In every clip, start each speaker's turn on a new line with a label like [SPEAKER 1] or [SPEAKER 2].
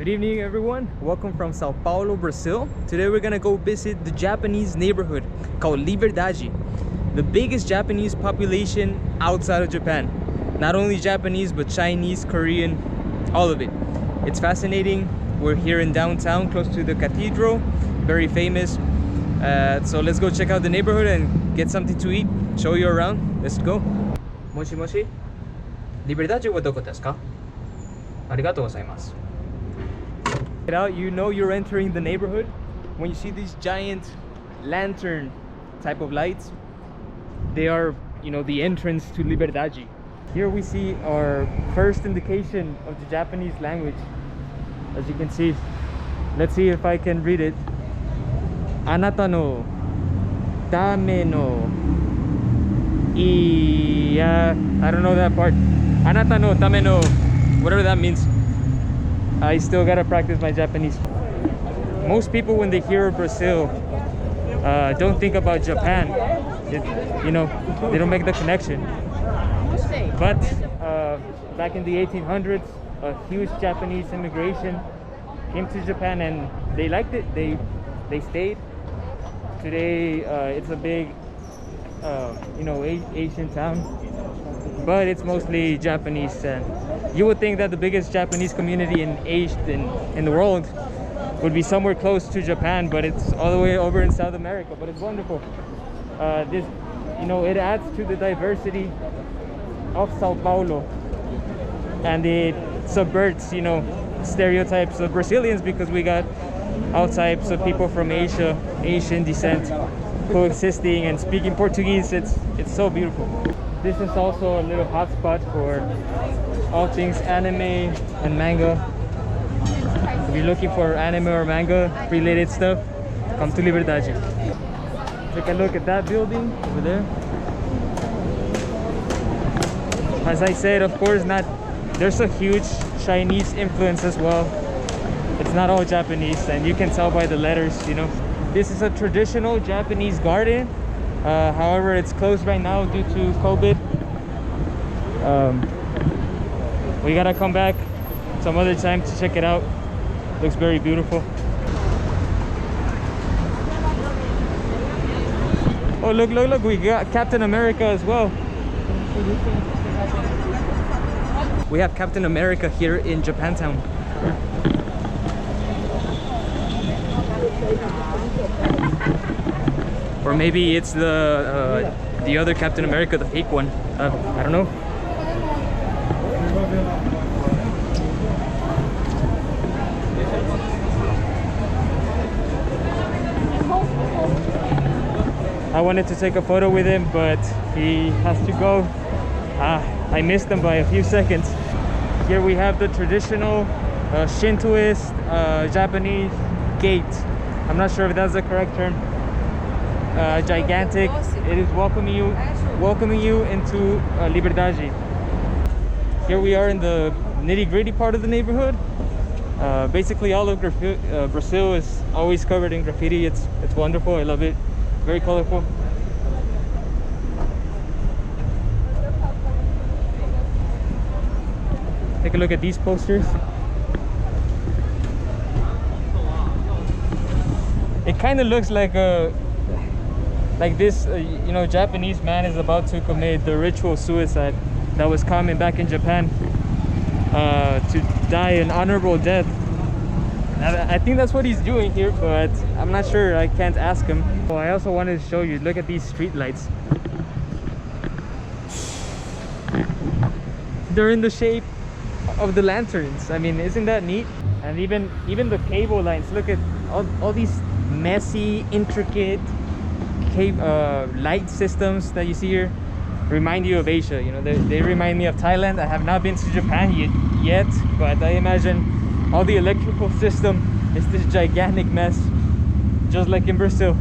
[SPEAKER 1] Good evening, everyone. Welcome from Sao Paulo, Brazil. Today we're gonna go visit the Japanese neighborhood called Liberdade, the biggest Japanese population outside of Japan. Not only Japanese, but Chinese, Korean, all of it. It's fascinating. We're here in downtown, close to the cathedral, very famous. So let's go check out the neighborhood and get something to eat, show you around. Let's go. Moshi moshi. Liberdade wa doko desu ka? Arigatou gozaimasu. Get out, you know you're entering the neighborhood when you see these giant lantern type of lights. They are, you know, the entrance to Liberdade. Here we see our first indication of the Japanese language. As you can see, let's see if I can read it. Anata no tame no I don't know that part. Anata no tame no, whatever that means. I still gotta practice my Japanese. Most people, when they hear Brazil, don't think about Japan. You know, they don't make the connection. But back in the 1800s, a huge Japanese immigration came to Japan and they liked it. They stayed. Today, it's a big, you know, Asian town, but it's mostly Japanese. And you would think that the biggest Japanese community in the world would be somewhere close to Japan, but it's all the way over in South America. But it's wonderful. This, you know, it adds to the diversity of Sao Paulo, and it subverts, you know, stereotypes of Brazilians, because we got all types of people from Asia, Asian descent, coexisting and speaking Portuguese. It's so beautiful. This is also a little hotspot for all things anime and manga. If you're looking for anime or manga related stuff, come to Liberdade. Take a look at that building over there. As I said, of course, there's a huge Chinese influence as well. It's not all Japanese, and you can tell by the letters, you know. This is a traditional Japanese garden. However, it's closed right now due to COVID. We gotta come back some other time to check it out. Looks very beautiful. Oh, look, we got Captain America as well. We have Captain America here in Japantown. Or maybe it's the other Captain America, the fake one. I don't know. I wanted to take a photo with him, but he has to go. I missed him by a few seconds. Here we have the traditional Shintoist Japanese gate. I'm not sure if that's the correct term. Gigantic. It is welcoming you into Liberdade. Here we are in the nitty-gritty part of the neighborhood. Basically all of Brazil is always covered in graffiti. It's wonderful. I love it. Very colorful. Take a look at these posters. It kind of looks like this you know, Japanese man is about to commit the ritual suicide that was common back in Japan, to die an honorable death. I think that's what he's doing here, but I'm not sure. I can't ask him. Oh, I also wanted to show you, look at these street lights. They're in the shape of the lanterns. I mean, isn't that neat? And even the cable lines, look at all these messy, intricate light systems that you see here. Remind you of Asia. You know, they remind me of Thailand. I have not been to Japan yet, but I imagine all the electrical system is this gigantic mess, just like in Brazil.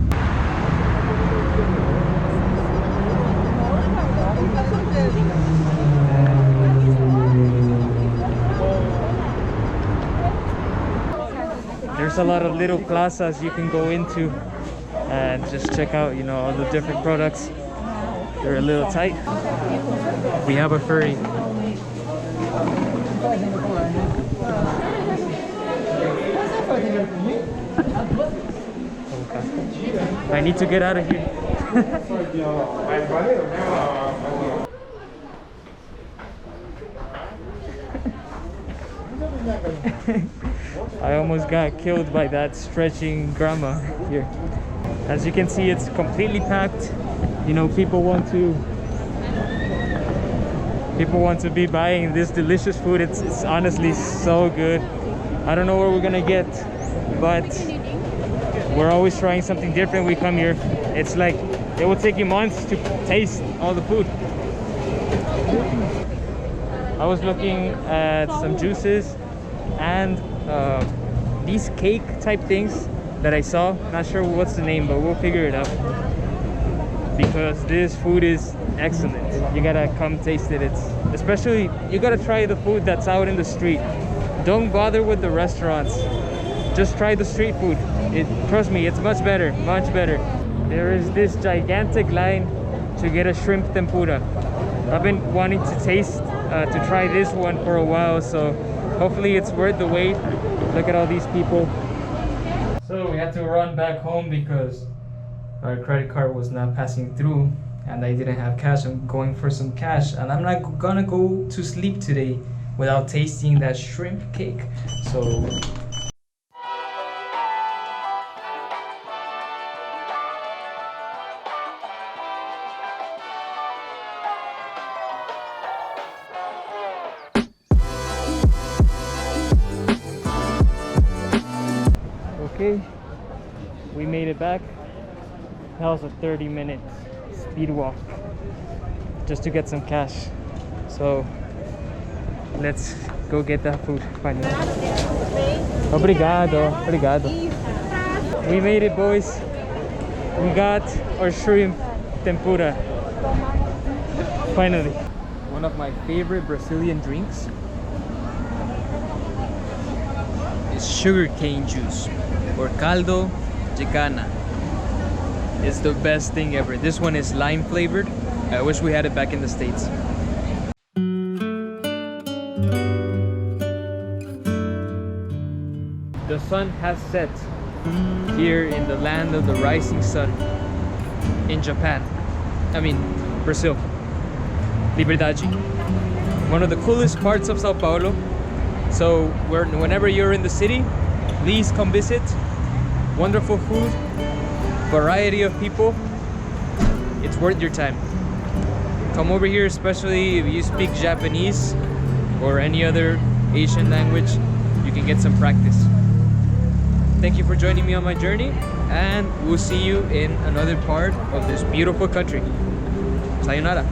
[SPEAKER 1] There's a lot of little plazas you can go into and just check out, you know, all the different products. They're a little tight. We have a furry. acá. I need to get out of here. I almost got killed by that stretching grandma here. As you can see, it's completely packed. You know, people want to be buying this delicious food. It's honestly so good. I don't know what we're gonna get, but we're always trying something different. We come here, it's like it will take you months to taste all the food. I was looking at some juices and these cake type things that I saw. Not sure what's the name, but we'll figure it out, because this food is excellent. You gotta come taste it. It's especially, you gotta try the food that's out in the street. Don't bother with the restaurants, just try the street food. Trust me, it's much better, much better. There is this gigantic line to get a shrimp tempura. I've been wanting to to try this one for a while, so hopefully it's worth the wait. Look at all these people. So we had to run back home because our credit card was not passing through and I didn't have cash. I'm going for some cash, and I'm not gonna go to sleep today without tasting that shrimp cake. So okay, we made it back. That was a 30-minute speed walk just to get some cash. So let's go get that food finally. Obrigado, obrigado. We made it, boys. We got our shrimp tempura. Finally. One of my favorite Brazilian drinks is sugarcane juice, or caldo de cana. It's the best thing ever. This one is lime flavored. I wish we had it back in the States. The sun has set here in the land of the rising sun in Japan. I mean, Brazil. Liberdade. One of the coolest parts of Sao Paulo. So whenever you're in the city, please come visit. Wonderful food, variety of people. It's worth your time. Come over here, especially if you speak Japanese or any other Asian language. You can get some practice. Thank you for joining me on my journey, and we'll see you in another part of this beautiful country. Sayonara.